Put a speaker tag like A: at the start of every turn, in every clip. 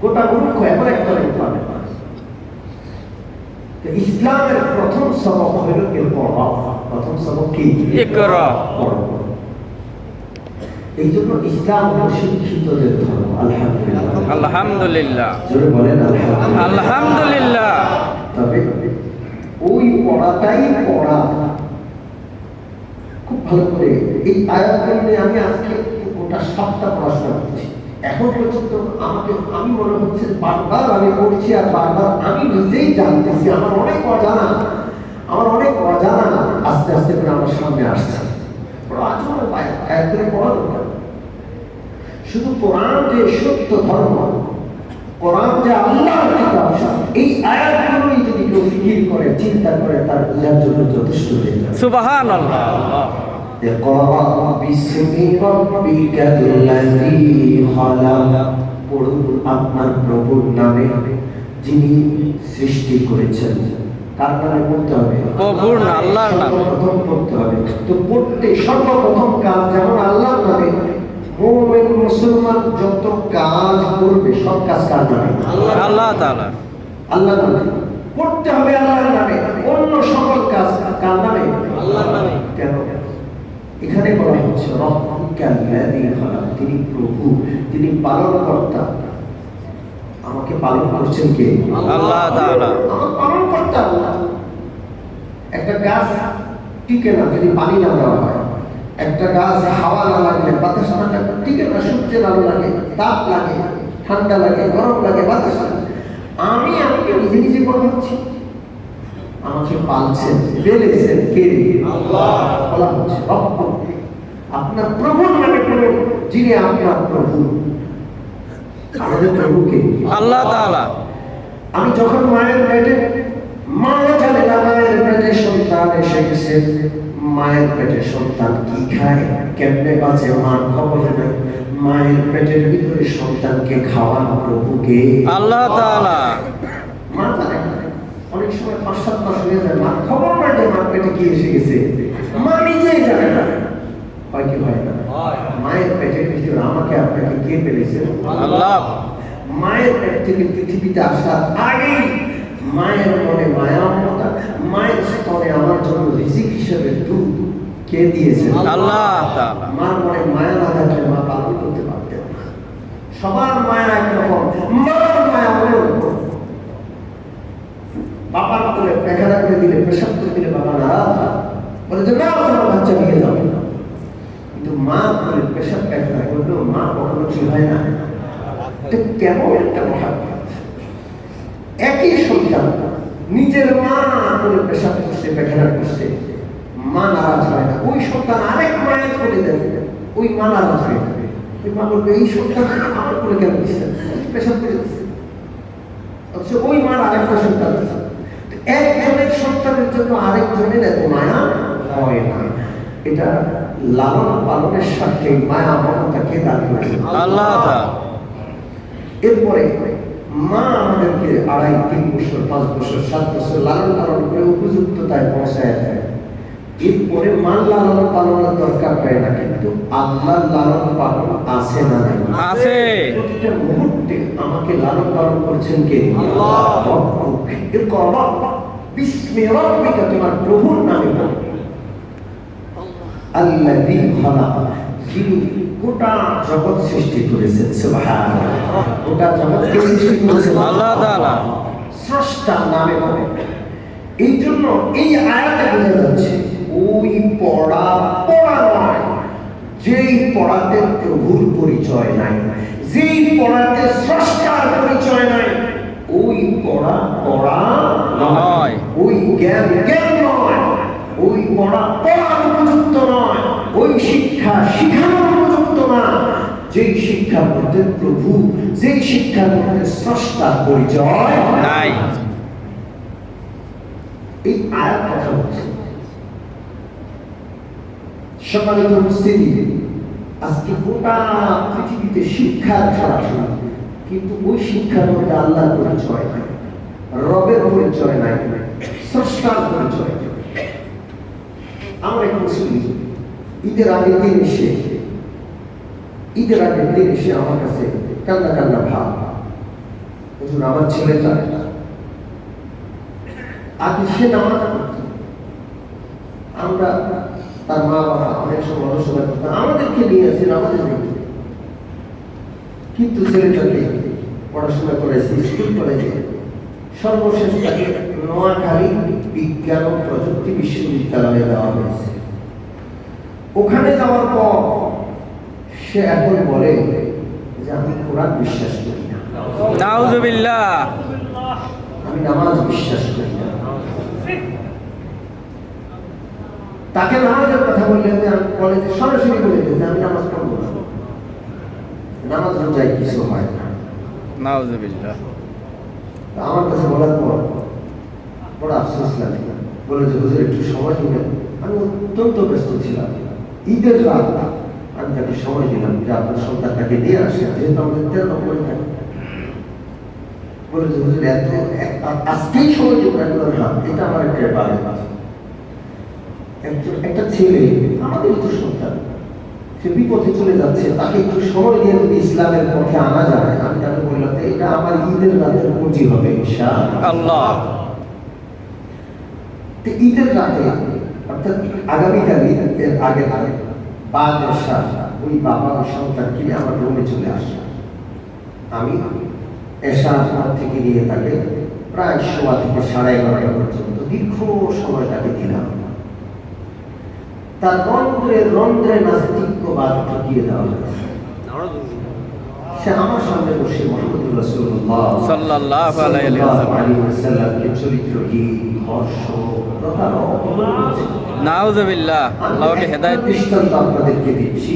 A: গোটা মূর্খ এমন একটা লোক পাবে। ইসলামের প্রথম সবক হইল ইকরা। প্রথম সবক কি?
B: ইকরা।
A: এই জন্য ইসলাম হলো শিক্ষিতদের ধর্ম। আলহামদুলিল্লাহ,
B: আলহামদুলিল্লাহ,
A: জোরে বলেন আলহামদুলিল্লাহ।
B: আলহামদুলিল্লাহ।
A: তবে ওই পড়াটাই পড়া খুব ভালো করে। এই আয়াতগুলো নিয়ে আমি আজকে ওটা সবটা পড়াশোনা করছি। এখন পর্যন্ত আমি মনে হচ্ছে বারবার আমি পড়ছি আর বারবার আমি নিজেই জানতেছি। আমার অনেক অজানা আস্তে আস্তে করে আমার সামনে আসছে। পড়া দরকার। শুধু কোরআন যে সত্য ধর্ম, কোরআন যে আল্লাহর কিতাব, এই আয়াতগুলোই যদি কেউ ফিকির করে, চিন্তা করে, তার বোঝার জন্য যথেষ্ট হয়ে যাবে।
B: সুবহানাল্লাহ।
A: ইকরা বিসমি রাব্বিকাল্লাযী খালাক। পড়ুন আপনার প্রভুর নামে যিনি সৃষ্টি করেছেন। কার নামে পড়তে হবে?
B: প্রভুর নামে, আল্লাহর নামে
A: সর্বপ্রথম পড়তে হবে। তো পড়তে সর্বপ্রথম কাজ যেমন আল্লাহর নামে, মুমিন মুসলমান যত কাজ করবে সব কাজ কার নামে?
B: আল্লাহ তাআলা।
A: আল্লাহর নামে পড়তে হবে, আল্লাহর নামে। অন্য সকল কাজ কার নামে? আল্লাহর নামে। কেন? এখানে বলা হচ্ছে রব্বুকাল্লাযী খালাক, তিনি প্রভু, তিনি পালনকর্তা। আমাকে পালন করছেন কে?
B: আল্লাহ তাআলা।
A: আমার পালনকর্তা আল্লাহ। একটা গাছ টিকে না যদি পানি না দেওয়া হয়। একটা গাছ হাওয়া না লাগলে, বাতাস না লাগলে টিকে না। সূর্যের আলো লাগে, তাপ লাগে, ঠান্ডা লাগে, গরম লাগে, বাতাস লাগে। আমি আমাকে নিজে নিজে বানাচ্ছি, আমাকে পালছেন, বেলেছেন কে? আল্লাহ। বলা হচ্ছে রব্ব, আপনার প্রভুর নামে পড়ুন, যিনি আপনার প্রভু। আমাদের প্রভু কে?
B: আল্লাহ তাআলা।
A: আমি যখন মায়ের পেটে, মা জানে না মায়ের পেটে সন্তান এসে গেছে, মায়ের পেটে সন্তান কি খায়, কেমনে বাঁচে, মার খবর নেই। মায়ের পেটের ভিতরে সন্তানকে খাওয়ান প্রভুকে? আল্লাহ
B: তাআলা।
A: মা জানে না। অনেক সময় 5-7 মাস হয়ে যায়, মার খবর নাই যে মার পেটে কি এসে গেছে, মা নিজেই জানে না। হয় কি হয় না? মায়ের পেটের ভিতরে আমাকে আপনাকে কে পেলেছে?
B: আল্লাহ।
A: মায়ের পেট থেকে পৃথিবীতে আসার আগেই মায়ের মনে মায়া মমতা, মায়ের স্তনে আমার জন্য রিজিক হিসেবে দুধ কে দিয়েছে?
B: আল্লাহ তাআলা।
A: মার মনে মায়া না থাকলে মা পালন করতে পারতেন না। সবার মায়া একরকম, মার মায়া মনে রকম। বাবার করে পেখানা করে দিলে, পেশাব করে দিলে বাবা নারাজ হয়, বলে যে না তোমার বাচ্চা নিয়ে যাবে না। কিন্তু মা করে পেশাব পেখানা করলেও মা কখনো কি হয় না। কেমন একটা মহাব্বত। একই সন্তান নিজের মা করে পেশাব করছে, পেখানা করছে, মা নারাজ হয় না। ওই সন্তান আরেক মায়ের করে দেবে, ওই মা নারাজ হয়ে যাবে। ওই মা বলবে এই সন্তান আমার করে কেন দিচ্ছেন, পেশাব করে দিচ্ছে। অথচ ওই মার আরেকটা সন্তান আছে। একজনের সন্তানের জন্য আরেকজনের এত মায়া হয় না। এটা লালন পালনের সাথে মায়া মমতাকে দাঁড়িয়ে রাখে
B: আল্লাহ তাআলা।
A: এরপরে মা আমাদেরকে 2.5-3 বছর, 5 বছর, 7 বছর লালন পালন করে উপযুক্ততায় পৌঁছায় দেয়। এরপরে মার লালন পালনের দরকার হয় না, কিন্তু আল্লাহর লালন পালন আছে না?
B: আছে।
A: প্রতিটা মুহূর্তে আমাকে লালন পালন করছেন কে? আল্লাহ। বিসমি রাব্বিকা, তোমার প্রভুর নামে বলো। আল্লাযী খালাক, যিনি গোটা জগৎ সৃষ্টি করেছেন। সুবহানাল্লাহ। গোটা জগৎকে সৃষ্টি করেছেন
B: আল্লাহ তাআলা।
A: স্রষ্টার নামে বলে। এই জন্য এই আয়াতে বোঝা যাচ্ছে ওই পড়া নয়, যেই পড়াতে প্রভুর পরিচয় নাই, যেই পড়াতে স্রষ্টার পরিচয় নাই, ওই পড়া নয়, ওই জ্ঞান নয়, ওই পড়া পড়ার উপযুক্ত নয়, ওই শিক্ষা শিখানোর উপযুক্ত না। যেই শিক্ষার মধ্যে প্রভু, যেই শিক্ষার মধ্যে স্রষ্টার পরিচয় নাই। এই আয়াত কথা বলছে। সম্মানিত উপস্থিতি, আজকে গোটা পৃথিবীতে শিক্ষার ছড়াছড়ি, কিন্তু ওই শিক্ষার মধ্যে আল্লাহর পরিচয় নাই, রবের পরিচয় নাই, স্রষ্টার পরিচয় নাই। আমরা এক মুসলিম, ঈদের আগের দিন এসে আমার কাছে কান্না ভাব, হুজুর আমার ছেলেটা আগে সে নামাজ পড়তো, আমরা তার মা বাবা অনেক সময় অলসতা করতাম, আমাদেরকে নিয়ে আসে নামাজে যেত, কিন্তু ছেলেটাকে পড়াশোনা করেছে, স্কুল কলেজে, সর্বশেষ তাকে নোয়াখালী বিজ্ঞান ও প্রযুক্তি বিশ্ববিদ্যালয়ে দেওয়া হয়েছে। ওখানে যাওয়ার পর সে এখন বলে যে আমি কোরআন বিশ্বাস করি না,
B: নাউজুবিল্লাহ।
A: আমি নামাজ বিশ্বাস করি না। তাকে নামাজের কথা বললে যে আমি কলেজে সরাসরি বলে দিই যে আমি নামাজ পড়বো না, নামাজ রোজায় কিছু হয় না।
B: নাউজুবিল্লাহ।
A: আমার কাছে বলার পর বড় আফসোস লাগে, বলে যে হুজুর একটু সময় দিলেন। আমি অত্যন্ত ব্যস্ত ছিলাম, ঈদের রাত আমি তাকে সময় দিলাম যে আপনার সন্তানটাকে নিয়ে আসে, যেহেতু আমাদের 13 নম্বরে থাকে। বলে যে হুজুর এত আজকেই সময় দিব না, এটা আমার একটা বাড়ি। একটা ছেলে আমাদের তো সন্তান, সে বিপথে চলে যাচ্ছে, তাকে একটু সময় দিয়ে যদি ইসলামের পথে আনা যায়, আমি তাকে বললাম যে এটা আমার ঈদের রাতের পুঁজি হবে ইনশাআল্লাহ। ঈদের রাতে অর্থাৎ আগামীকাল এর আগে বাদ এশা ওই বাবা সন্তানকে নিয়ে আমার রুমে চলে আসে। আমি এশার পর থেকে নিয়ে তাকে প্রায় 11:15 থেকে 11:30 পর্যন্ত দীর্ঘ সময় তাকে দিলাম। তার রন্ধ্রে রন্ধ্রে নাস্তিক্যবাদ ঢুকিয়ে দেওয়া হয়েছে। সে আমার সামনে বসে মুহাম্মদুর রাসূলুল্লাহ
B: সাল্লাল্লাহু আলাইহি
A: ওয়াসাল্লামকে চরিত্রহীন, ধর্ষক, প্রতারক বলছে।
B: নাউজুবিল্লাহ। আল্লাহকে হেদায়েত দিন।
A: দৃষ্টান্ত আপনাদেরকে দিচ্ছি।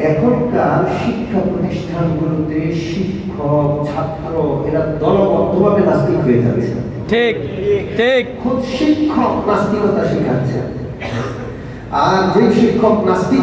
A: এখনকার শিক্ষা প্রতিষ্ঠানগুলোতে শিক্ষক ছাত্র এরা দলবদ্ধভাবে নাস্তিক হয়ে যাচ্ছে।
B: ঠিক ঠিক।
A: খুব শিক্ষক নাস্তিকতা শেখাচ্ছে, আর যে শিক্ষক নাস্তিক